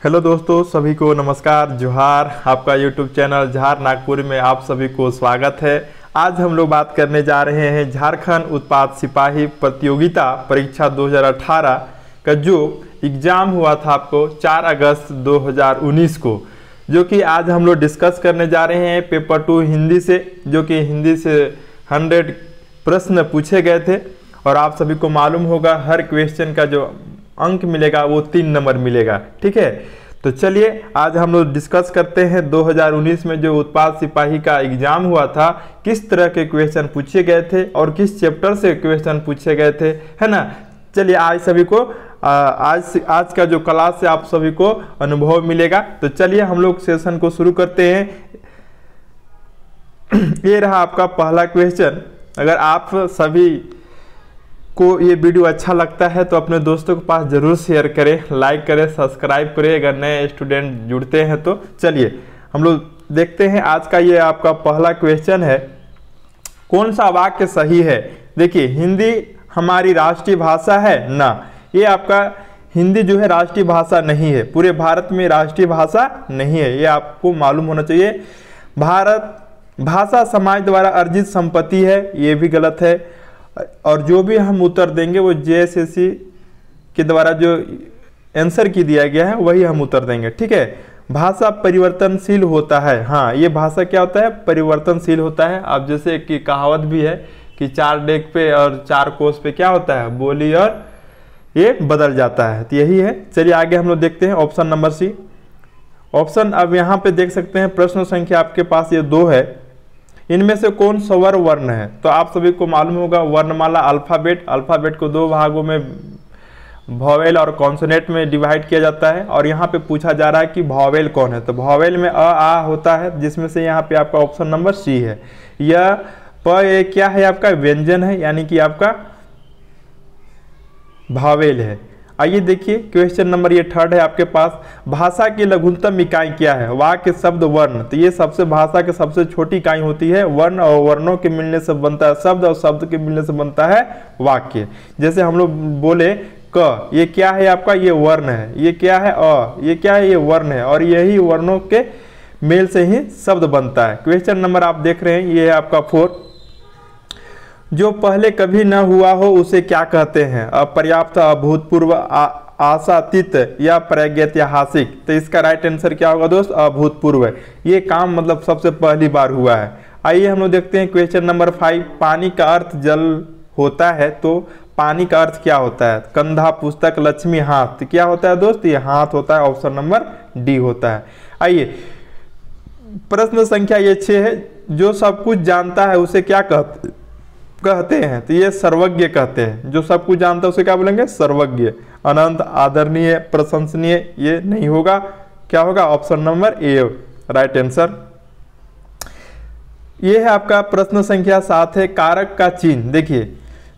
Hello दोस्तों, सभी को नमस्कार, जोहार। आपका यूट्यूब चैनल झार नागपुर में आप सभी को स्वागत है। आज हम लोग बात करने जा रहे हैं झारखंड उत्पाद सिपाही प्रतियोगिता परीक्षा 2018 का जो एग्ज़ाम हुआ था आपको 4 अगस्त 2019 को, जो कि आज हम लोग डिस्कस करने जा रहे हैं पेपर 2 हिंदी से, जो कि हिंदी से 100 प्रश्न पूछे गए थे। और आप सभी को मालूम होगा हर क्वेश्चन का जो अंक मिलेगा वो 3 नंबर मिलेगा। ठीक है, तो चलिए आज हम लोग डिस्कस करते हैं 2019 में जो उत्पाद सिपाही का एग्जाम हुआ था, किस तरह के क्वेश्चन पूछे गए थे और किस चैप्टर से क्वेश्चन पूछे गए थे, है ना। चलिए आज सभी को आज का जो क्लास से आप सभी को अनुभव मिलेगा। तो चलिए हम लोग सेशन को शुरू करते हैं। ये रहा आपका पहला क्वेश्चन। अगर आप सभी को ये वीडियो अच्छा लगता है तो अपने दोस्तों के पास जरूर शेयर करें, लाइक करें, सब्सक्राइब करें अगर नए स्टूडेंट जुड़ते हैं तो। चलिए हम लोग देखते हैं आज का ये आपका पहला क्वेश्चन है, कौन सा वाक्य सही है। देखिए, हिंदी हमारी राष्ट्रीय भाषा है ना। ये आपका हिंदी जो है राष्ट्रीय भाषा नहीं है, पूरे भारत में राष्ट्रीय भाषा नहीं है, ये आपको मालूम होना चाहिए। भारत भाषा समाज द्वारा अर्जित संपत्ति है, ये भी गलत है। और जो भी हम उत्तर देंगे वो JSSC के द्वारा जो आंसर की दिया गया है वही हम उत्तर देंगे। ठीक है, भाषा परिवर्तनशील होता है। हाँ, ये भाषा क्या होता है, परिवर्तनशील होता है। अब जैसे कि कहावत भी है कि 4 डेग पे और 4 कोस पे क्या होता है, बोली और ये बदल जाता है, तो यही है। चलिए आगे हम लोग देखते हैं ऑप्शन नंबर सी। ऑप्शन अब यहाँ पे देख सकते हैं, प्रश्न संख्या आपके पास ये 2 है। इनमें से कौन स्वर वर्ण है। तो आप सभी को मालूम होगा वर्णमाला अल्फाबेट को 2 भागों में वॉवेल और कॉन्सोनेंट में डिवाइड किया जाता है। और यहाँ पे पूछा जा रहा है कि वॉवेल कौन है। तो वॉवेल में आ होता है, जिसमें से यहाँ पे आपका ऑप्शन नंबर सी है। यह ये क्या है, आपका व्यंजन है, यानी कि आपका वॉवेल है। आइए देखिए क्वेश्चन नंबर ये 3rd है आपके पास। भाषा की लघुतम इकाई क्या है। वाक्य शब्द वर्ण। तो ये सबसे भाषा की सबसे छोटी इकाई होती है। वर्ण और वर्णों के मिलने से बनता है शब्द, और शब्द के मिलने से बनता है वाक्य। जैसे हम लोग बोले क, ये क्या है आपका, ये वर्ण है। ये क्या है अ, ये क्या है, ये वर्ण है। और यही वर्णों के मेल से ही शब्द बनता है। क्वेश्चन नंबर आप देख रहे हैं, ये है आपका 4। जो पहले कभी न हुआ हो उसे क्या कहते हैं। अपर्याप्त, अभूतपूर्व, आशातीत या प्रागैतिहासिक। तो इसका राइट आंसर क्या होगा दोस्त, अभूतपूर्व। ये काम मतलब सबसे पहली बार हुआ है। आइए हम लोग देखते हैं क्वेश्चन नंबर 5। पानी का अर्थ जल होता है, तो पानी का अर्थ क्या होता है। कंधा, पुस्तक, लक्ष्मी, हाथ। तो क्या होता है दोस्त, ये हाथ होता है। ऑप्शन नंबर डी होता है। आइए प्रश्न संख्या ये 6 है। जो सब कुछ जानता है उसे क्या कहते हैं। तो ये सर्वज्ञ कहते हैं। जो सब कुछ जानता है उसे क्या बोलेंगे, सर्वज्ञ। अनंत, आदरणीय, प्रशंसनीय, ये नहीं होगा। क्या होगा, option number A right answer. ये है आपका प्रश्न संख्या 7 है, कारक का चिन्ह। देखिए,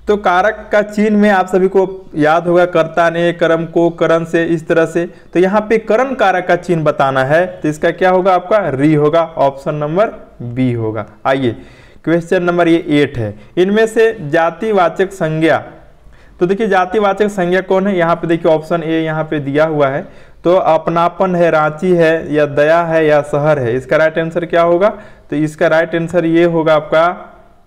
तो कारक का चिन्ह में आप सभी को याद होगा कर्ता ने कर्म को करण से, इस तरह से। तो यहाँ पे करण कारक का चिन्ह बताना है, तो इसका क्या होगा, आपका री होगा। ऑप्शन नंबर बी होगा। आइए क्वेश्चन नंबर ये 8 है। इनमें से जातिवाचक संज्ञा। तो देखिए जातिवाचक संज्ञा कौन है। यहाँ पे देखिए ऑप्शन ए यहाँ पे दिया हुआ है। तो अपनापन है, रांची है, या दया है, या शहर है। इसका राइट आंसर क्या होगा। तो इसका राइट आंसर ये होगा आपका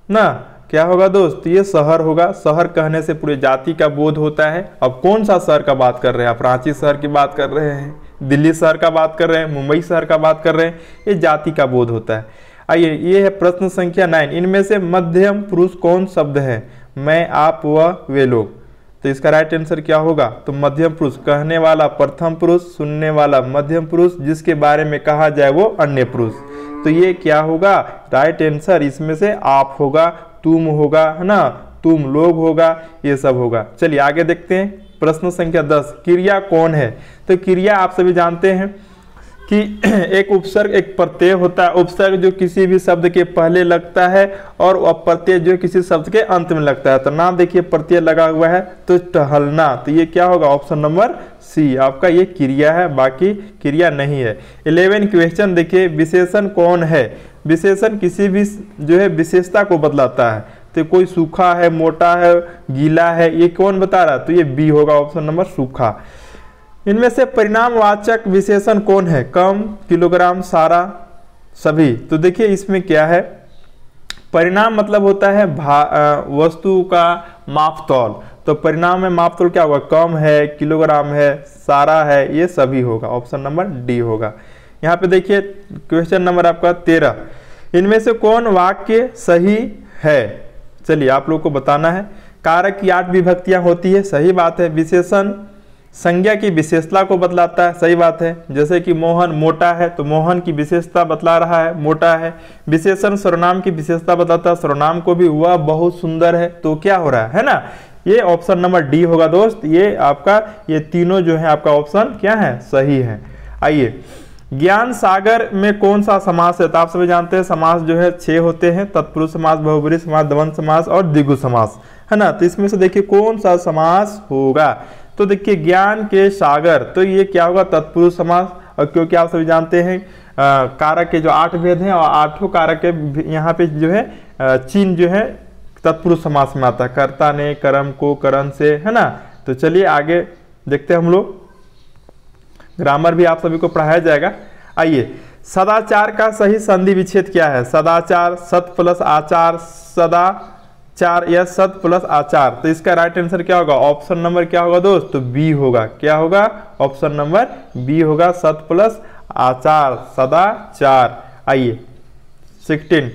ना, क्या होगा दोस्त, ये शहर होगा। शहर कहने से पूरे जाति का बोध होता है। अब कौन सा शहर का बात कर रहे हैं आप, रांची शहर की बात कर रहे हैं, दिल्ली शहर का बात कर रहे हैं, मुंबई शहर का बात कर रहे हैं, ये जाति का बोध होता है। आइए ये है प्रश्न संख्या 9। इनमें से मध्यम पुरुष कौन शब्द है। मैं, आप, वह, वे लोग। तो इसका राइट आंसर क्या होगा, तो मध्यम पुरुष। कहने वाला प्रथम पुरुष, सुनने वाला मध्यम पुरुष, जिसके बारे में कहा जाए वो अन्य पुरुष। तो ये क्या होगा, राइट आंसर इसमें से आप होगा, तुम होगा, है ना, तुम लोग होगा, ये सब होगा। चलिए आगे देखते हैं प्रश्न संख्या 10। क्रिया कौन है। तो क्रिया आप सभी जानते हैं कि एक उपसर्ग एक प्रत्यय होता है। उपसर्ग जो किसी भी शब्द के पहले लगता है और प्रत्यय जो किसी शब्द के अंत में लगता है। तो नाम देखिए प्रत्यय लगा हुआ है, तो टहलना। तो ये क्या होगा, ऑप्शन नंबर सी आपका ये क्रिया है, बाकी क्रिया नहीं है। 11 क्वेश्चन देखिए, विशेषण कौन है। विशेषण किसी भी जो है विशेषता को बतलाता है। तो कोई सूखा है, मोटा है, गीला है, ये कौन बता रहा है, तो ये बी होगा, ऑप्शन नंबर सूखा। इनमें से परिणामवाचक विशेषण कौन है? कम, किलोग्राम, सारा, सभी। तो देखिए इसमें क्या है, परिणाम मतलब होता है वस्तु का मापतौल। तो परिणाम में मापतौल क्या होगा? कम है, किलोग्राम है, सारा है, ये सभी होगा। ऑप्शन नंबर डी होगा। यहाँ पे देखिए क्वेश्चन नंबर आपका 13, इनमें से कौन वाक्य सही है? चलिए आप लोग को बताना है। कारक की 8 विभक्तियां होती है, सही बात है। विशेषण संज्ञा की विशेषता को बतलाता है, सही बात है। जैसे कि मोहन मोटा है, तो मोहन की विशेषता बतला रहा है, मोटा है। विशेषण सर्वनाम की विशेषता बताता है, सर्वनाम को भी वह बहुत सुंदर है। तो क्या हो रहा है ना, ये ऑप्शन नंबर डी होगा दोस्त। ये आपका ये तीनों जो है आपका ऑप्शन क्या है? सही है। आइए, ज्ञान सागर में कौन सा समास है? तो आप सभी जानते हैं समास जो है 6 होते हैं, तत्पुरुष समास, बहुब्रीहि समास, द्वंद्व समास और द्विगु समास, है ना। तो इसमें से देखिए कौन सा समास होगा? तो देखिए ज्ञान के सागर, तो ये क्या होगा? तत्पुरुष समास। और क्योंकि आप सभी जानते हैं कारक के जो 8 भेद हैं और 8 कारक के यहाँ पे जो है चिन्ह जो है तत्पुरुष समास में आता है, कर्ता ने, कर्म को, करण से, है ना। तो चलिए आगे देखते हैं हम लोग। ग्रामर भी आप सभी को पढ़ाया जाएगा। आइए, सदाचार का सही संधि विच्छेद क्या है? सदाचार, सत प्लस आचार, सदाचार या सत प्लस आचार। तो इसका राइट आंसर क्या होगा? ऑप्शन नंबर क्या होगा दोस्त? तो बी होगा। क्या होगा? ऑप्शन नंबर बी होगा, सत प्लस आचार, सदाचार। आइए 16,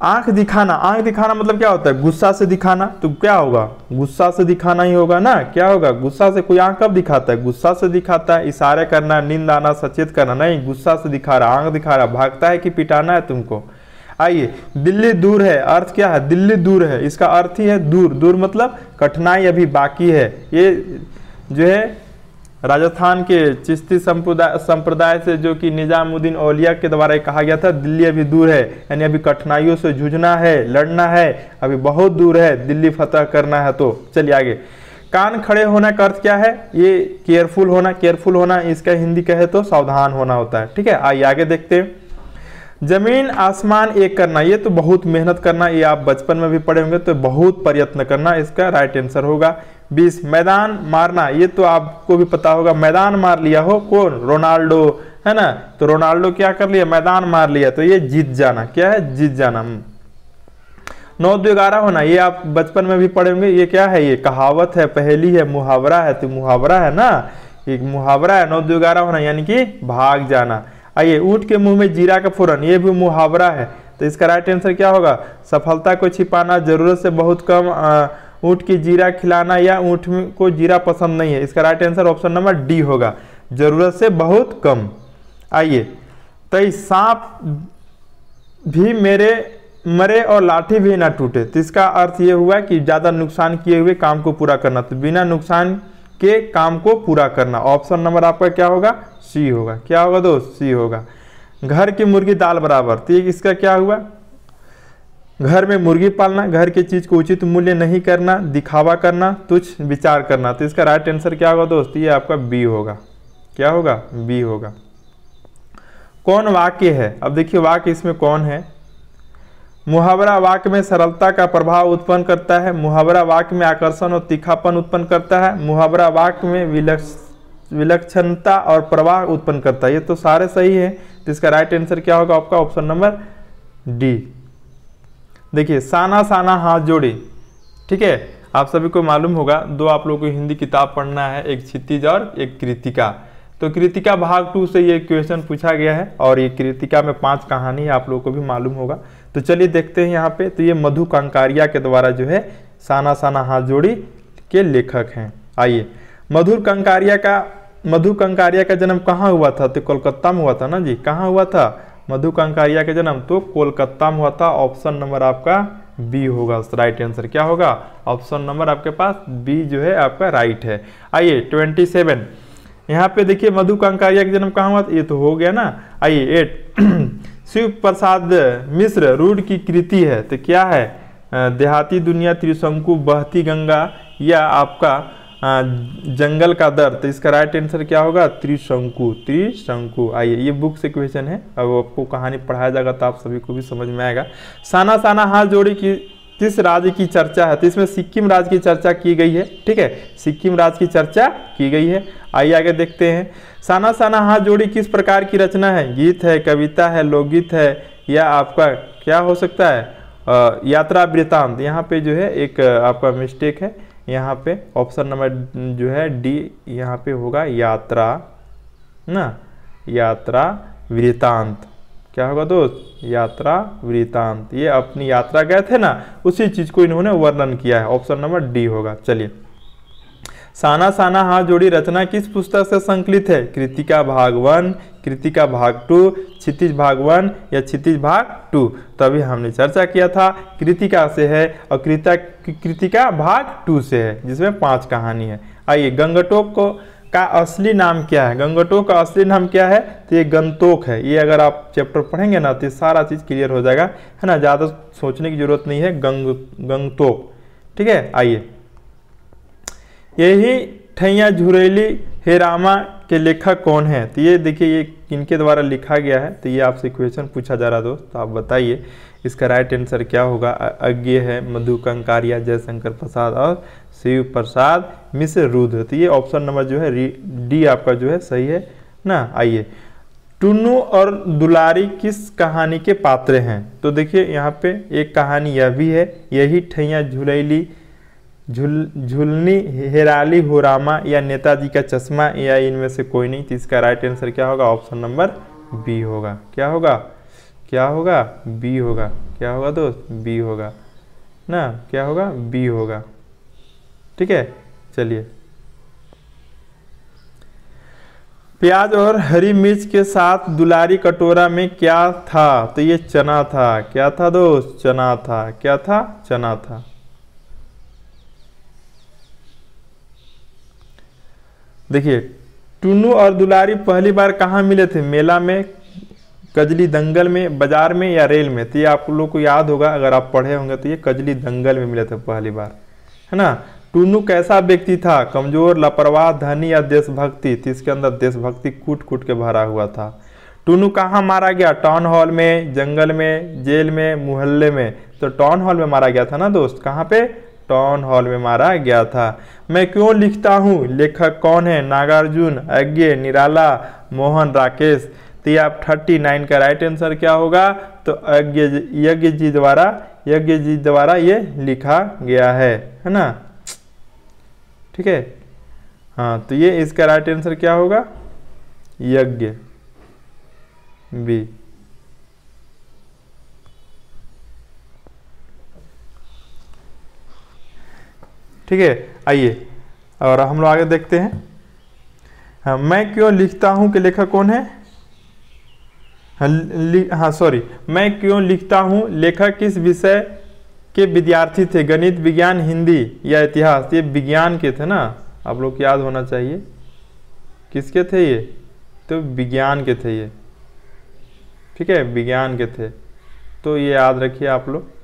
आंख दिखाना। आंख दिखाना मतलब क्या होता है? गुस्सा से दिखाना। तो क्या होगा? गुस्सा से दिखाना ही होगा ना। क्या होगा? गुस्सा से। कोई आंख कब दिखाता है? गुस्सा से दिखाता है। इशारे करना, नींद आना, सचेत करना नहीं, गुस्सा से दिखा रहा, आंख दिखा रहा। भागता है कि पिटाना है तुमको? आइए, दिल्ली दूर है, अर्थ क्या है? दिल्ली दूर है, इसका अर्थ ही है दूर। दूर मतलब कठिनाई अभी बाकी है। ये जो है राजस्थान के चिश्ती संप्रदाय से जो कि निजामुद्दीन औलिया के द्वारा कहा गया था, दिल्ली अभी दूर है, यानी अभी कठिनाइयों से जूझना है, लड़ना है, अभी बहुत दूर है, दिल्ली फतह करना है। तो चलिए आगे, कान खड़े होने का अर्थ क्या है? ये केयरफुल होना। केयरफुल होना इसका हिंदी कहे तो सावधान होना होता है। ठीक है, आइए आगे देखते हैं। जमीन आसमान एक करना, ये तो बहुत मेहनत करना, ये आप बचपन में भी पढ़े होंगे। तो बहुत प्रयत्न करना इसका राइट आंसर होगा। 20, मैदान मारना, ये तो आपको भी पता होगा। मैदान मार लिया हो कौन? रोनाल्डो, है ना। तो रोनाल्डो क्या कर लिया? मैदान मार लिया। तो ये जीत जाना। क्या है? जीत जाना। 9 2 11 होना, ये आप बचपन में भी पढ़े होंगे। ये क्या है? ये कहावत है, पहेली है, मुहावरा है। तो मुहावरा है ना, एक मुहावरा है। 9 2 11 होना यानी कि भाग जाना। आइए, ऊंट के मुंह में जीरा का फोरन, ये भी मुहावरा है। तो इसका राइट आंसर क्या होगा? सफलता को छिपाना, जरूरत से बहुत कम, ऊंट की जीरा खिलाना, या ऊंट को जीरा पसंद नहीं है। इसका right answer option number D होगा, जरूरत से बहुत कम। आइए, तो सांप भी मेरे मरे और लाठी भी ना टूटे। तो इसका अर्थ ये हुआ कि ज्यादा नुकसान किए हुए काम को पूरा करना। तो बिना नुकसान के काम को पूरा करना। ऑप्शन नंबर आपका क्या होगा? सी होगा। क्या होगा दोस्त? सी होगा। घर की मुर्गी दाल बराबर, तो इसका क्या हुआ? घर में मुर्गी पालना, घर की चीज को उचित मूल्य नहीं करना, दिखावा करना, तुच्छ विचार करना। तो इसका राइट आंसर क्या होगा दोस्त? ये आपका बी होगा। क्या होगा? बी होगा। कौन वाक्य है? अब देखिए वाक्य इसमें कौन है? मुहावरा वाक्य में सरलता का प्रभाव उत्पन्न करता है। मुहावरा वाक्य में आकर्षण और तीखापन उत्पन्न करता है। मुहावरा वाक्य में विलक्षणता और प्रवाह उत्पन्न करता है। ये तो सारे सही है। तो इसका राइट आंसर क्या होगा आपका? Option number D. देखिए, साना साना हाथ जोड़ी, ठीक है, आप सभी को मालूम होगा। 2 आप लोगों को हिंदी किताब पढ़ना है, एक क्षितिज और एक कृतिका। तो कृतिका भाग 2 से ये क्वेश्चन पूछा गया है, और ये कृतिका में 5 कहानी है, आप लोगों को भी मालूम होगा। तो चलिए देखते हैं यहाँ पे। तो ये मधु कंकारिया के द्वारा जो है साना साना हाथ जोड़ी के लेखक हैं। आइए, मधु कंकारिया का जन्म कहाँ हुआ था? तो कोलकाता में हुआ था ना जी। कहाँ हुआ था मधु कंकारिया का जन्म? तो कोलकाता में हुआ था। ऑप्शन नंबर आपका बी होगा राइट आंसर। क्या होगा? ऑप्शन नंबर आपके पास बी जो है आपका राइट है। आइए 27, यहाँ पे देखिए मधु कंकारिया का जन्म कहाँ हुआ? ये तो हो गया ना। आइए 8, शिव प्रसाद मिश्र रूढ़ की कृति है। तो क्या है? देहाती दुनिया, त्रिशंकु, बहती गंगा, या आपका जंगल का दर। तो इसका राइट आंसर क्या होगा? त्रिशंकु। त्रिशंकु। आइए, ये बुक से क्वेश्चन है, अब आपको कहानी पढ़ाया जाएगा तो आप सभी को भी समझ में आएगा। साना साना हाथ जोड़ी की किस राज्य की चर्चा है? तो इसमें सिक्किम राज्य की चर्चा की गई है। ठीक है, सिक्किम राज्य की चर्चा की गई है। आइए आगे देखते हैं। साना साना हाथ जोड़ी किस प्रकार की रचना है? गीत है, कविता है, लोकगीत है, या आपका क्या हो सकता है? यात्रा वृत्तांत। यहाँ पे जो है एक आपका मिस्टेक है, यहाँ पे ऑप्शन नंबर जो है डी यहाँ पे होगा यात्रा ना, यात्रा वृत्तांत। क्या होगा दोस्त? यात्रा वृत्तांत। ये अपनी यात्रा गए थे ना, उसी चीज को इन्होंने वर्णन किया है। ऑप्शन नंबर डी होगा। चलिए, साना साना हाथ जोड़ी रचना किस पुस्तक से संकलित है? कृतिका भाग 1, कृतिका भाग 2, क्षितिज भाग 1 या क्षितिज भाग 2? तो अभी हमने चर्चा किया था कृतिका से है, और कृतिका भाग 2 से है, जिसमें 5 कहानी है। आइए, गंगटोक का असली नाम क्या है? गंगटोक का असली नाम क्या है? तो ये गंगटोक है। ये अगर आप चैप्टर पढ़ेंगे ना तो सारा चीज क्लियर हो जाएगा, है ना, ज्यादा सोचने की जरूरत नहीं है। गंगटोक। ठीक है, आइए, यही ठैया झुरेली हेरामा के लेखक कौन है? तो ये देखिए, ये किनके द्वारा लिखा गया है? तो ये आपसे क्वेश्चन पूछा जा रहा है दोस्त, तो आप बताइए इसका राइट आंसर क्या होगा। अज्ञे है, मधु कंकारिया, जयशंकर प्रसाद और शिव प्रसाद मिश्र रुद्र। तो ये ऑप्शन नंबर जो है डी आपका जो है सही है ना। आइए, टुन्नू और दुलारी किस कहानी के पात्र हैं? तो देखिए यहाँ पे एक कहानी यह भी है, यही ठैया झुलैली झुलनी हेराली होरामा या नेताजी का चश्मा, या इनमें से कोई नहीं। तो इसका राइट आंसर क्या होगा? ऑप्शन नंबर बी होगा। क्या होगा? क्या होगा? बी होगा। क्या होगा दोस्त? बी होगा ना। क्या होगा? बी होगा। ठीक है, चलिए, प्याज और हरी मिर्च के साथ दुलारी कटोरा में क्या था? तो ये चना था। क्या था दोस्त? चना था। क्या था? चना था। देखिए, टुन्नू और दुलारी पहली बार कहाँ मिले थे? मेला में, कजली दंगल में, बाजार में या रेल में? तो ये आप लोग को याद होगा, अगर आप पढ़े होंगे तो ये कजली दंगल में मिले थे पहली बार, है ना। टुन्नू कैसा व्यक्ति था? कमजोर, लापरवाह, धनी या देशभक्ति? तो इसके अंदर देशभक्ति कूट कूट के भरा हुआ था। टुन्नू कहाँ मारा गया? टाउन हॉल में, जंगल में, जेल में, मोहल्ले में? तो टाउन हॉल में मारा गया था ना दोस्त। कहाँ पे? टाउन हॉल में मारा गया था। मैं क्यों लिखता हूँ, लेखक कौन है? नागार्जुन, अज्ञे, निराला, मोहन, राकेश? तो ये आप 39 का राइट आंसर क्या होगा? तो यज्ञ जी द्वारा ये लिखा गया है ना। ठीक है, हाँ, तो ये इसका राइट आंसर क्या होगा? यज्ञ, बी। ठीक है, आइए और हम लोग आगे देखते हैं। हाँ, मैं क्यों लिखता हूं के लेखक कौन है? हाँ सॉरी, मैं क्यों लिखता हूं लेखक किस विषय के विद्यार्थी थे? गणित, विज्ञान, हिंदी या इतिहास? ये विज्ञान के थे ना, आप लोग को याद होना चाहिए। किसके थे ये? तो विज्ञान के थे ये। ठीक है, विज्ञान के थे, तो ये याद रखिए आप लोग।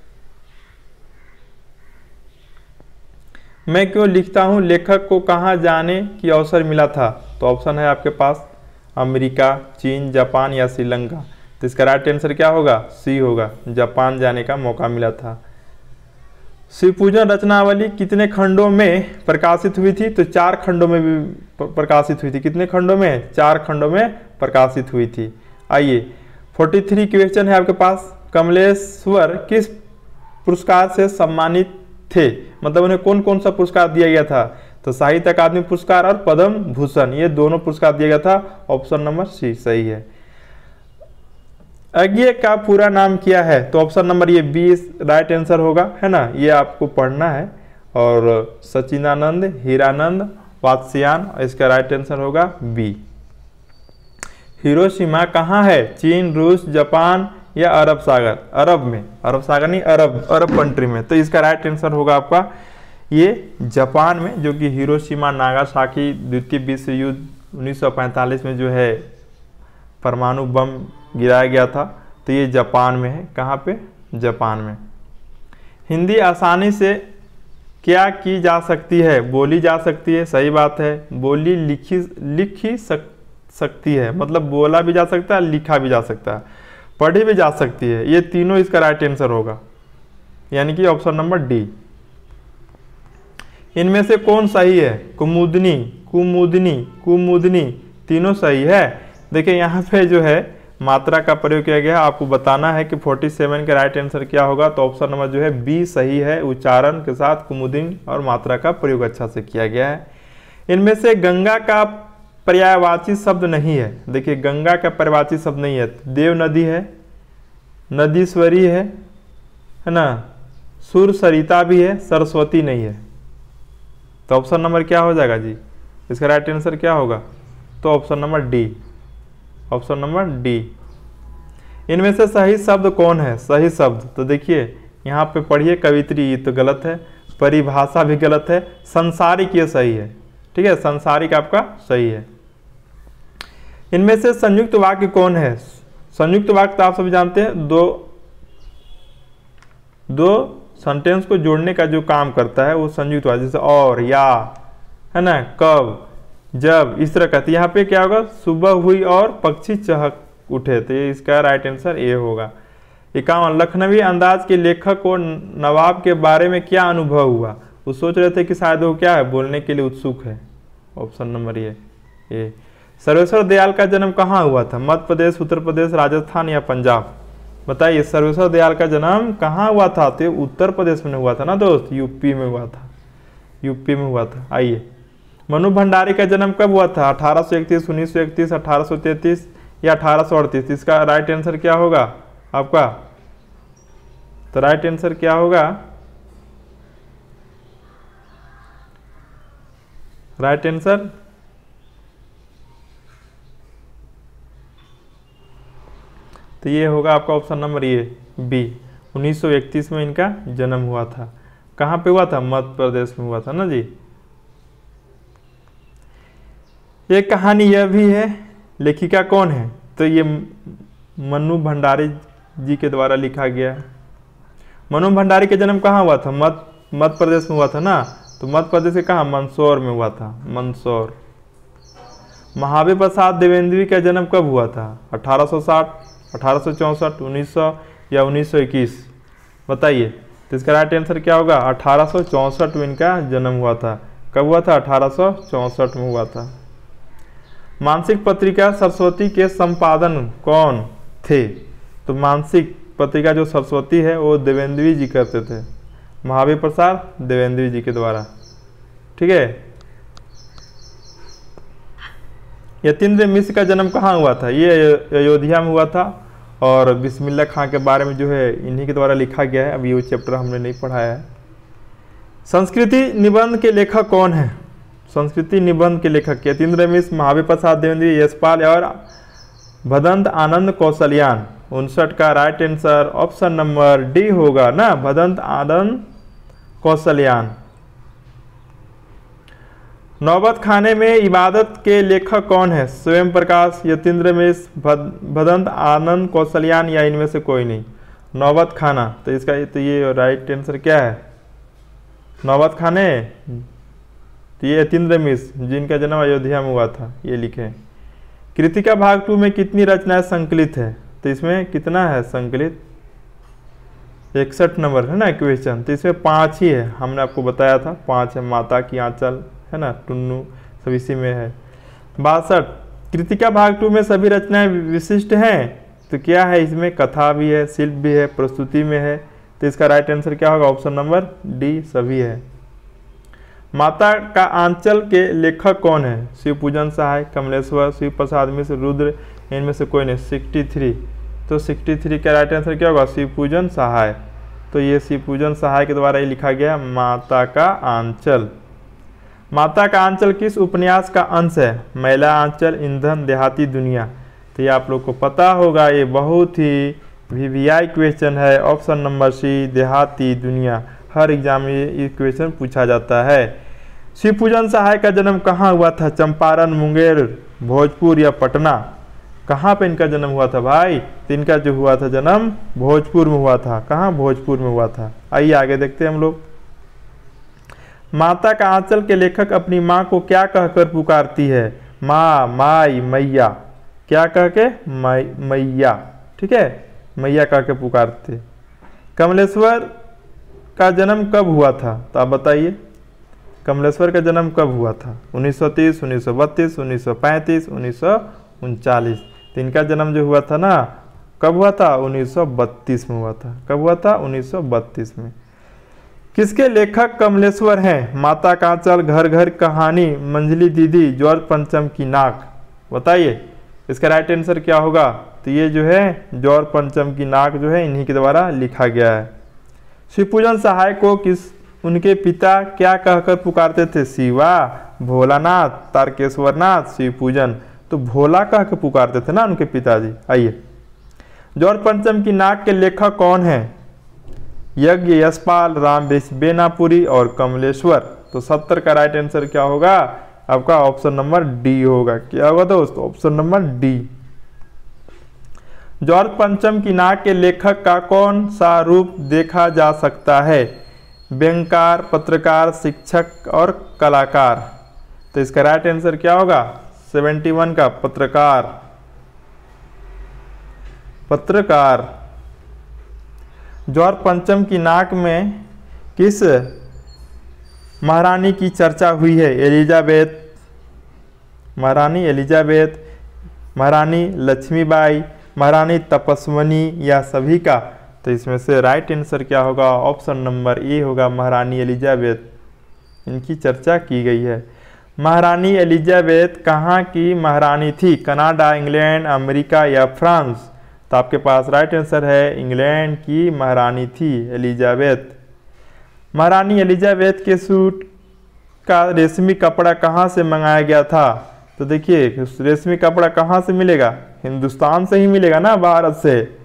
मैं क्यों लिखता हूं लेखक को कहां जाने की अवसर मिला था? तो ऑप्शन है आपके पास अमेरिका, चीन, जापान या श्रीलंका। तो इसका राइट आंसर क्या होगा? सी होगा, जापान जाने का मौका मिला था। शिवपूजन रचनावली कितने खंडों में प्रकाशित हुई थी? तो 4 खंडों में भी प्रकाशित हुई थी। कितने खंडों में? 4 खंडों में प्रकाशित हुई थी। आइए, 43 क्वेश्चन है आपके पास। कमलेश्वर किस पुरस्कार से सम्मानित थे? मतलब उन्हें कौन कौन सा पुरस्कार दिया गया था? तो साहित्य अकादमी पुरस्कार और पद्म भूषण, ये दोनों पुरस्कार दिया गया था। ऑप्शन नंबर सी सही है। अज्ञे का पूरा नाम क्या है? तो ऑप्शन नंबर ये बी राइट आंसर होगा, है ना। ये आपको पढ़ना है। और सचिदानंद, हीरानंद, वात्स्यायन, इसका राइट आंसर होगा बी। हिरोशिमा कहाँ है? चीन, रूस, जापान या अरब सागर? अरब में, अरब सागर नहीं, अरब कंट्री में। तो इसका राइट आंसर होगा आपका ये जापान में, जो कि हिरोशिमा नागासाकी द्वितीय विश्व युद्ध 1945 में जो है परमाणु बम गिराया गया था। तो ये जापान में है। कहाँ पे? जापान में। हिंदी आसानी से क्या की जा सकती है? बोली जा सकती है, सही बात है। बोली लिखी सकती है, मतलब बोला भी जा सकता है, लिखा भी जा सकता है, पढ़ी भी जा सकती है। ये तीनों इसका राइट आंसर होगा। यानी कि ऑप्शन नंबर डी। इनमें से कौन सही है? कुमुदनी, कुमुदनी, कुमुदनी, तीनों सही है। देखिए यहाँ पे जो है मात्रा का प्रयोग किया गया है, आपको बताना है कि 47 का राइट आंसर क्या होगा। तो ऑप्शन नंबर जो है बी सही है, उच्चारण के साथ कुमुदिनी और मात्रा का प्रयोग अच्छा से किया गया है। इनमें से गंगा का पर्यायवाची शब्द नहीं है। देखिए गंगा का पर्यायवाची शब्द नहीं है। देव नदी है, नदीश्वरी है ना, सुर सरिता भी है, सरस्वती नहीं है। तो ऑप्शन नंबर क्या हो जाएगा जी? इसका राइट आंसर क्या होगा? तो option number D, option number D. इनमें से सही शब्द कौन है? सही शब्द तो देखिए यहाँ पे पढ़िए, कवित्री ये तो गलत है, परिभाषा भी गलत है, संसारिक ये सही है। ठीक है, संसारिक आपका सही है। इनमें से संयुक्त वाक्य कौन है? संयुक्त वाक्य तो आप सभी जानते हैं, दो सेंटेंस को जोड़ने का जो काम करता है वो संयुक्त वाक्य, जैसे और, या, है ना, कब, जब, इस तरह का। तो यहाँ पे क्या होगा? सुबह हुई और पक्षी चहक उठे, तो ये इसका राइट आंसर ए होगा। 51, लखनवी अंदाज के लेखक को नवाब के बारे में क्या अनुभव हुआ? वो सोच रहे थे कि शायद वो क्या है, बोलने के लिए उत्सुक है। Option number A. Sarveshwar Dayal का जन्म कहाँ हुआ था? मध्य प्रदेश, उत्तर प्रदेश, राजस्थान या पंजाब? बताइए, सर्वेश्वर दयाल का जन्म कहाँ हुआ था? तो उत्तर प्रदेश में हुआ था ना दोस्त, यूपी में हुआ था, यूपी में हुआ था। आइए, मनु भंडारी का जन्म कब हुआ था? 1831, 1931, 1833 या 1838? इसका राइट आंसर क्या होगा आपका? तो राइट आंसर क्या होगा? राइट आंसर तो ये होगा आपका ऑप्शन नंबर ए, बी। 1931 में इनका जन्म हुआ था। कहाँ पे हुआ था? मध्य प्रदेश में हुआ था ना जी। एक कहानी यह भी है, लेखिका कौन है? तो ये मनु भंडारी जी के द्वारा लिखा गया है। मनु भंडारी का जन्म कहाँ हुआ था? मध्य प्रदेश में हुआ था ना। तो मध्य प्रदेश के कहाँ? मंदसौर में हुआ था, मंदसौर। महावीर प्रसाद द्विवेदी का जन्म कब हुआ था? 1860, 1864, 1900 या 1921? बताइए। तो इसका राइट आंसर क्या होगा? 1864 में इनका जन्म हुआ था। कब हुआ था? 1864 में हुआ था। मानसिक पत्रिका सरस्वती के संपादन कौन थे? तो मानसिक पत्रिका जो सरस्वती है वो द्विवेदी जी करते थे, महावीर प्रसाद द्विवेदी जी के द्वारा। ठीक है। यतीन्द्र मिश्र का जन्म कहाँ हुआ था? ये अयोध्या में हुआ था और बिस्मिल्लाह खां के बारे में जो है इन्हीं के द्वारा लिखा गया है। अभी वो चैप्टर हमने नहीं पढ़ाया है। संस्कृति निबंध के लेखक कौन है? संस्कृति निबंध के लेखक यतीन्द्र मिश्र, महावीर प्रसाद द्विवेदी, यशपाल और भदंत आनंद कौशल्यान। 59 का right answer option number D होगा ना, भदंत आनंद कौशल्यान। नौबत खाने में इबादत के लेखक कौन है? स्वयं प्रकाश, यतीन्द्र मिश्र, भदंत आनंद कौशल्यान या इनमें से कोई नहीं? नौबत खाना, तो इसका तो ये राइट आंसर क्या है? नौबत खाने, तो ये यतीन्द्र मिश्र जिनका जन्म अयोध्या में हुआ था, ये लिखे। कृतिका भाग 2 में कितनी रचनाएं संकलित है? तो इसमें कितना है संकलित? 61 नंबर है ना क्वेश्चन। तो इसमें 5 ही है, हमने आपको बताया था 5 है। माता की आंचल है ना, टुन्नू, सब इसी में है। 62 कृतिका भाग 2 में सभी रचनाएं विशिष्ट हैं, तो क्या है इसमें? कथा भी है, शिल्प भी है, प्रस्तुति में है। तो इसका राइट आंसर क्या होगा? ऑप्शन नंबर डी सभी है। माता का आंचल के लेखक कौन है? शिव पूजन सहाय, कमलेश्वर, शिव प्रसाद मिश्र, रुद्र, इनमें से कोई नहीं। 63, तो 63 का राइट आंसर क्या होगा? शिव पूजन सहाय। तो ये शिव पूजन सहाय के द्वारा ये लिखा गया माता का आंचल। माता का आंचल किस उपन्यास का अंश है? महिला आंचल, ईंधन, देहाती दुनिया। तो ये आप लोग को पता होगा, ये बहुत ही VVI क्वेश्चन है। ऑप्शन नंबर सी, देहाती दुनिया। हर एग्जाम में ये क्वेश्चन पूछा जाता है। शिव पूजन सहाय का जन्म कहाँ हुआ था? चंपारण, मुंगेर, भोजपुर या पटना? कहाँ पे इनका जन्म हुआ था भाई? तो इनका जो हुआ था जन्म भोजपुर में हुआ था। कहाँ? भोजपुर में हुआ था। आइए आगे देखते हैं हम लोग। माता का आंचल के लेखक अपनी माँ को क्या कहकर पुकारती है? माँ, माई, मैया। क्या कह के? मैया। ठीक है, मैया कह के पुकारते। कमलेश्वर का जन्म कब हुआ था? तो आप बताइए कमलेश्वर का जन्म कब हुआ था? 1930, 1932, 1935, 1939। तो इनका जन्म जो हुआ था ना, कब हुआ था? 1932 में हुआ था। कब हुआ था? 1932 में। किसके लेखक कमलेश्वर हैं? माता कांचल, घर घर कहानी, मंझली दीदी, जॉर्ज पंचम की नाक। बताइए इसका राइट आंसर क्या होगा? तो ये जो है जॉर्ज पंचम की नाक जो है इन्हीं के द्वारा लिखा गया है। शिवपूजन सहाय को उनके पिता क्या कहकर पुकारते थे? शिवा, भोलानाथ, तारकेश्वरनाथ, शिवपूजन। तो भोला कह के पुकारते थे ना उनके पिताजी। आइए, जॉर्ज पंचम की नाक के लेखक कौन है? यज्ञ, यशपाल, राम बेनापुरी और कमलेश्वर। तो 70 का राइट आंसर क्या होगा? आपका ऑप्शन नंबर डी होगा। क्या होगा दोस्तों? Option number D. जॉर्ज पंचम की नाक के लेखक का कौन सा रूप देखा जा सकता है? व्यंगकार, पत्रकार, शिक्षक और कलाकार। तो इसका राइट आंसर क्या होगा? 71 का पत्रकार। पत्रकार। जॉर्ज पंचम की नाक में किस महारानी की चर्चा हुई है? एलिजाबेथ, महारानी एलिजाबेथ, महारानी लक्ष्मीबाई, महारानी तपस्विनी या सभी का? तो इसमें से राइट आंसर क्या होगा? ऑप्शन नंबर ए होगा, महारानी एलिजाबेथ। इनकी चर्चा की गई है। महारानी एलिजाबेथ कहाँ की महारानी थी? कनाडा, इंग्लैंड, अमेरिका या फ्रांस? तो आपके पास राइट आंसर है इंग्लैंड की महारानी थी एलिजाबेथ। महारानी एलिजाबेथ के सूट का रेशमी कपड़ा कहाँ से मंगाया गया था? तो देखिए रेशमी कपड़ा कहाँ से मिलेगा? हिंदुस्तान से ही मिलेगा ना, भारत से।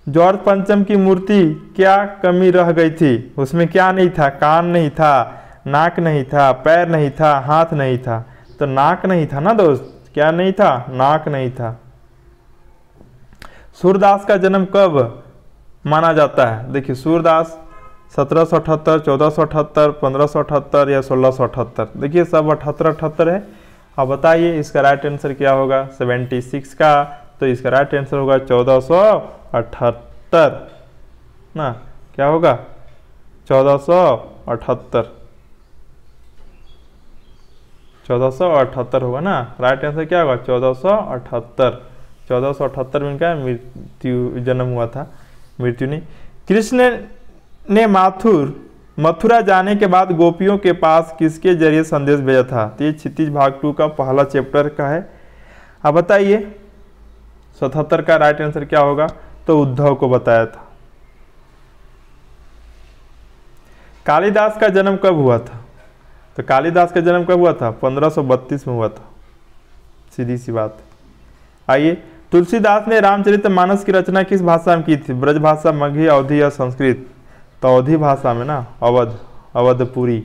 जॉर्ज पंचम की मूर्ति क्या कमी रह गई थी? उसमें क्या नहीं था? कान नहीं था, नाक नहीं था, पैर नहीं था, हाथ नहीं था। तो नाक नहीं था ना दोस्त। क्या नहीं था? नाक नहीं था। सूरदास का जन्म कब माना जाता है? देखिए सूरदास 1778, 1478, 1578 या 1678। देखिए सब 78 है। अब बताइए इसका राइट आंसर क्या होगा? 76 का। तो इसका राइट आंसर होगा 1478 ना। क्या होगा? 1478। 1478 होगा ना। राइट आंसर क्या होगा? 1478। 1478 में इनका मृत्यु जन्म हुआ था, मृत्यु नहीं। कृष्ण ने मथुरा जाने के बाद गोपियों के पास किसके जरिए संदेश भेजा था? तो ये क्षितिज भाग 2 का पहला चैप्टर का है। अब बताइए 77 का राइट आंसर क्या होगा? तो उद्धव को बताया था। कालिदास का जन्म कब हुआ था? तो कालिदास का जन्म कब हुआ था? 1532 में हुआ था। सीधी सी बात। आइए, तुलसीदास ने रामचरितमानस की रचना किस भाषा में की थी? ब्रज भाषा, मगही, अवधी या संस्कृत? तो अवधी भाषा में ना, अवधपुरी।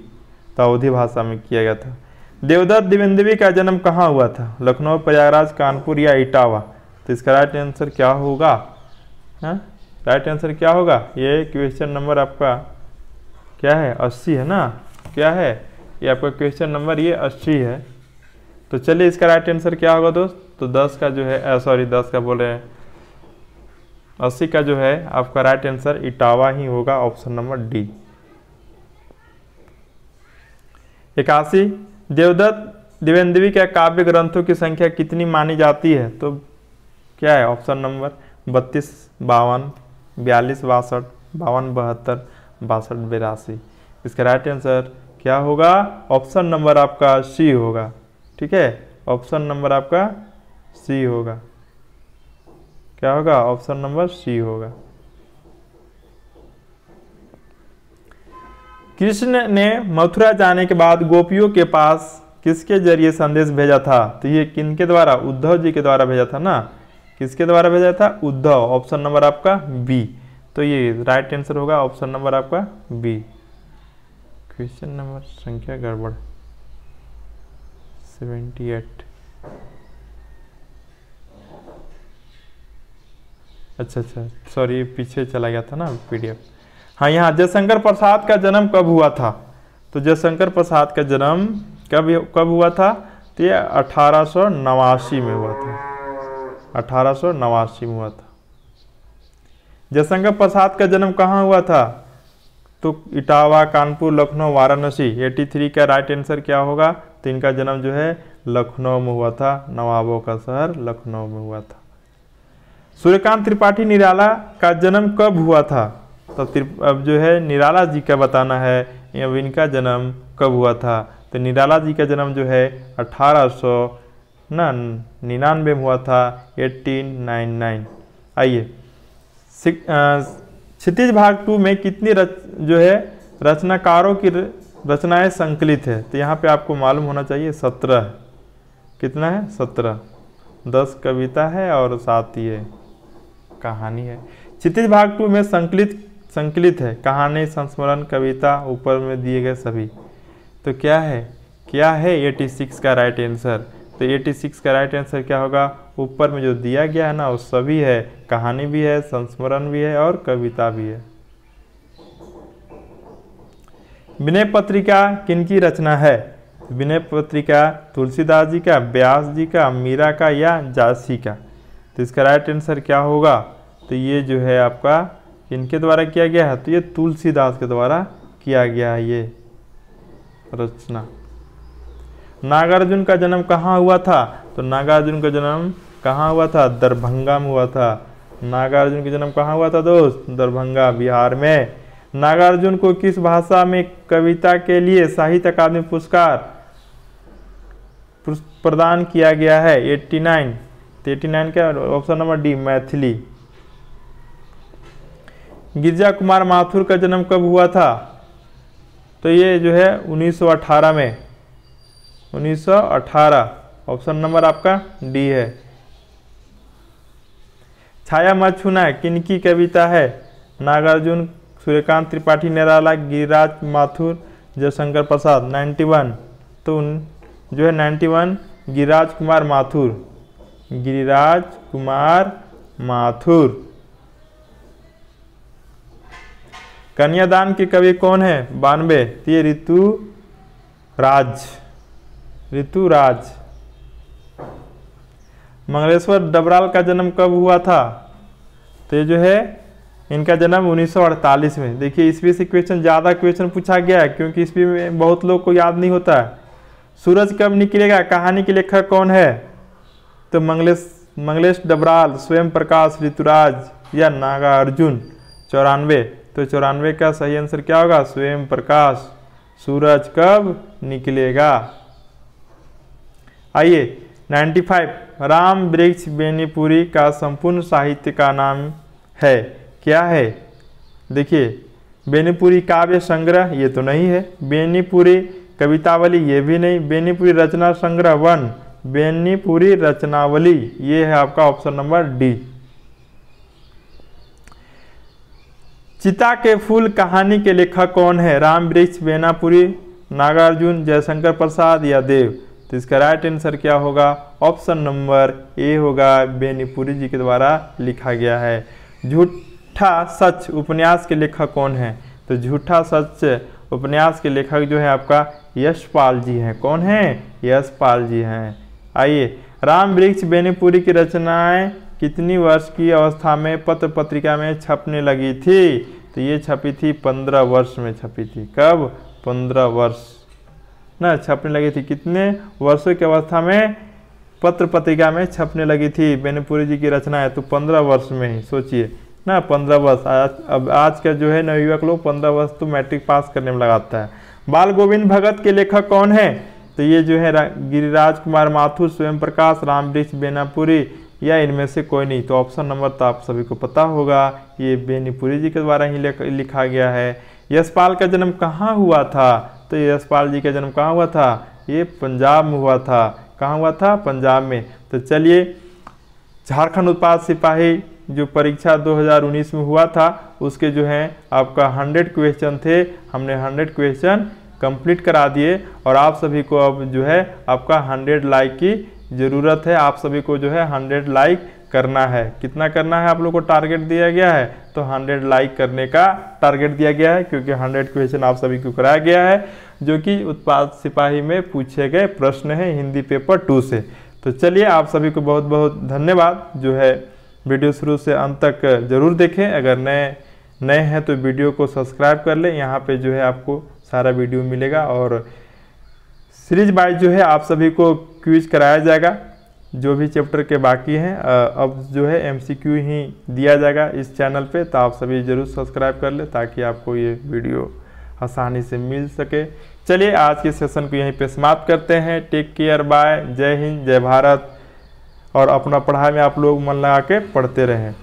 तो अवधी भाषा में किया गया था। देवदत्त द्विवेदी का जन्म कहाँ हुआ था? लखनऊ, प्रयागराज, कानपुर या इटावा? तो इसका राइट आंसर क्या होगा? राइट आंसर क्या होगा? ये क्वेश्चन नंबर आपका क्या है? 80 है ना। क्या है ये आपका क्वेश्चन नंबर? ये 80 है। तो चलिए इसका राइट आंसर क्या होगा दोस्त? तो 10 का जो है, सॉरी 10 का बोल रहे हैं, 80 का जो है आपका राइट आंसर इटावा ही होगा, option number D. 81 Devdutt Dwivedi के काव्य ग्रंथों की संख्या कितनी मानी जाती है? तो क्या है? Option number 32, 52, 42, 62, 52, 72, 62, 82। इसका राइट आंसर क्या होगा? ऑप्शन नंबर आपका सी होगा। ठीक है, ऑप्शन नंबर आपका सी होगा। क्या होगा? ऑप्शन नंबर सी होगा। कृष्ण ने मथुरा जाने के बाद गोपियों के पास किसके जरिए संदेश भेजा था? तो ये किनके द्वारा? उद्धव जी के द्वारा भेजा था ना। किसके द्वारा भेजा था? उद्धव। ऑप्शन नंबर आपका बी। तो ये राइट आंसर होगा, ऑप्शन नंबर आपका बी। क्वेश्चन नंबर संख्या गड़बड़ 78। अच्छा, सॉरी पीछे चला गया था ना PDF। हाँ, यहाँ जयशंकर प्रसाद का जन्म कब हुआ था? तो जयशंकर प्रसाद का जन्म कब हुआ था? तो ये 1889 में हुआ था। 1889 में हुआ था। जयशंकर प्रसाद का जन्म कहाँ हुआ था? तो इटावा, कानपुर, लखनऊ, वाराणसी। 83 का राइट आंसर क्या होगा? तो इनका जन्म जो है लखनऊ में हुआ था, नवाबों का शहर लखनऊ में हुआ था। सूर्यकांत त्रिपाठी निराला का जन्म कब हुआ था? तब अब जो है निराला जी का बताना है, अब इनका जन्म कब हुआ था। तो निराला जी का जन्म जो है 1899 में हुआ था, 1899। आइए, क्षितिज भाग 2 में कितनी रचनाकारों की रचनाएं संकलित है? तो यहाँ पे आपको मालूम होना चाहिए 17। कितना है? 17। 10 कविता है और 7 ये कहानी है। क्षितिज भाग 2 में संकलित है कहानी, संस्मरण, कविता, ऊपर में दिए गए सभी। तो क्या है 86 का राइट आंसर। तो 86 का राइट आंसर क्या होगा? ऊपर में जो दिया गया है ना वो सभी है, कहानी भी है, संस्मरण भी है और कविता भी है। विनय पत्रिका किनकी रचना है? विनय पत्रिका तुलसीदास जी का, व्यास जी का, मीरा का या झांसी का? तो इसका राइट आंसर क्या होगा? तो ये जो है आपका किनके द्वारा किया गया है? तो ये तुलसीदास के द्वारा किया गया है ये रचना। नागार्जुन का जन्म कहाँ हुआ था? तो नागार्जुन का जन्म कहाँ हुआ था? दरभंगा में हुआ था। नागार्जुन का जन्म कहाँ हुआ था दोस्त? दरभंगा, बिहार में। नागार्जुन को किस भाषा में कविता के लिए साहित्य अकादमी पुरस्कार प्रदान किया गया है? 89। 89 का option number D, Maithili. Girija Kumar Mathur का जन्म कब हुआ था? तो ये जो है 1918 में, 1918। ऑप्शन नंबर आपका डी है। छाया मत छूना किनकी कविता है? नागार्जुन, सूर्यकांत त्रिपाठी निराला, गिरिराज माथुर, जयशंकर प्रसाद। 91 तो जो है 91 गिरिराज कुमार माथुर, गिरिराज कुमार माथुर। कन्यादान के कवि कौन है? 92। ये ऋतुराज। मंगलेश्वर डबराल का जन्म कब हुआ था? तो ये जो है इनका जन्म 1948 में। देखिए ईस्वी से क्वेश्चन ज़्यादा क्वेश्चन पूछा गया है क्योंकि ईस्वी में बहुत लोग को याद नहीं होता है। सूरज कब निकलेगा कहानी के लेखक कौन है? तो मंगलेश डबराल, स्वयं प्रकाश, ऋतुराज या नागार्जुन। 94 तो 94 का सही आंसर क्या होगा? स्वयं प्रकाश। सूरज कब निकलेगा। आइए 95 राम वृक्ष बेनीपुरी का संपूर्ण साहित्य का नाम है, क्या है? देखिए बेनीपुरी काव्य संग्रह ये तो नहीं है, बेनीपुरी कवितावली ये भी नहीं, बेनीपुरी रचना संग्रह 1, बेनीपुरी रचनावली ये है आपका ऑप्शन नंबर डी। चिता के फूल कहानी के लेखक कौन है? राम वृक्ष, बेनीपुरी, नागार्जुन, जयशंकर प्रसाद या देव। तो इसका राइट आंसर क्या होगा? ऑप्शन नंबर ए होगा, बेनीपुरी जी के द्वारा लिखा गया है। झूठा सच उपन्यास के लेखक कौन है? तो झूठा सच उपन्यास के लेखक जो है आपका यशपाल जी हैं। कौन है? यशपाल जी हैं। आइए राम वृक्ष बेनीपुरी की रचनाएं कितनी वर्ष की अवस्था में पत्र पत्रिका में छपने लगी थी? तो ये छपी थी 15 वर्ष में छपी थी। कब? 15 वर्ष ना छपने लगी थी। कितने वर्षों की अवस्था में पत्र पत्रिका में छपने लगी थी बेनीपुरी जी की रचनाएं? तो 15 वर्ष में ही सोचिए ना, 15 वर्ष। अब आज का जो है नवयुवक लोग 15 वर्ष तो मैट्रिक पास करने में लगाता है। बाल गोविंद भगत के लेखक कौन है? तो ये जो है गिरिराज कुमार माथुर, स्वयं प्रकाश, राम वृक्ष बेनीपुरी या इनमें से कोई नहीं। तो ऑप्शन नंबर तो आप सभी को पता होगा, ये बेनीपुरी जी के द्वारा ही लिखा गया है। यशपाल का जन्म कहाँ हुआ था? तो यशपाल जी का जन्म कहाँ हुआ था? ये पंजाब में हुआ था। कहाँ हुआ था? पंजाब में। तो चलिए झारखंड उत्पाद सिपाही जो परीक्षा 2019 में हुआ था उसके जो है आपका 100 क्वेश्चन थे, हमने 100 क्वेश्चन कंप्लीट करा दिए और आप सभी को अब जो है आपका 100 लाइक की ज़रूरत है। आप सभी को जो है 100 लाइक करना है। कितना करना है आप लोग को टारगेट दिया गया है? तो 100 लाइक करने का टारगेट दिया गया है क्योंकि 100 क्वेश्चन आप सभी को कराया गया है जो कि उत्पाद सिपाही में पूछे गए प्रश्न है हिंदी पेपर 2 से। तो चलिए आप सभी को बहुत बहुत धन्यवाद जो है वीडियो शुरू से अंत तक ज़रूर देखें। अगर नए हैं तो वीडियो को सब्सक्राइब कर लें। यहाँ पे जो है आपको सारा वीडियो मिलेगा और सीरीज वाइज जो है आप सभी को क्विज कराया जाएगा। जो भी चैप्टर के बाकी हैं अब जो है MCQ ही दिया जाएगा इस चैनल पे, तो आप सभी ज़रूर सब्सक्राइब कर लें ताकि आपको ये वीडियो आसानी से मिल सके। चलिए आज के सेशन को यहीं पे समाप्त करते हैं। टेक केयर, बाय, जय हिंद, जय भारत। और अपना पढ़ाई में आप लोग मन लगा के पढ़ते रहें।